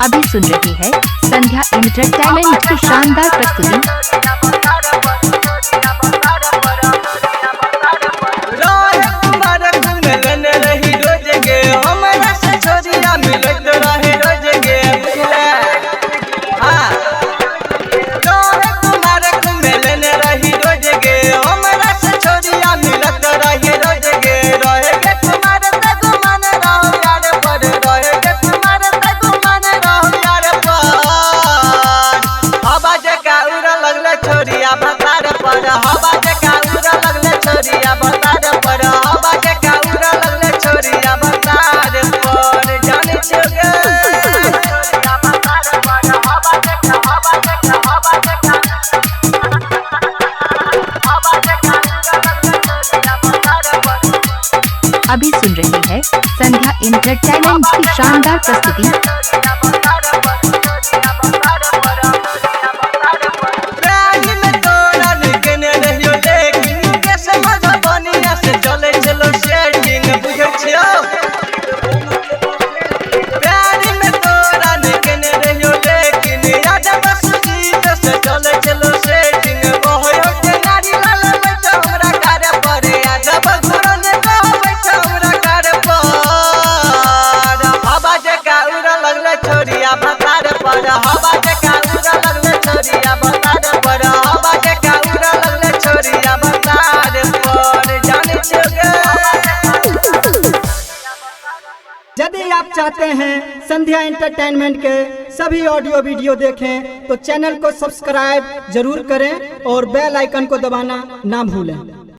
अभी सुन रही है संध्या एंटरटेनमेंट की शानदार प्रस्तुति। अभी सुन रही है संध्या एंटरटेनमेंट की शानदार प्रस्तुति। यदि आप चाहते हैं संध्या एंटरटेनमेंट के सभी ऑडियो वीडियो देखें तो चैनल को सब्सक्राइब जरूर करें और बेल आइकन को दबाना ना भूलें।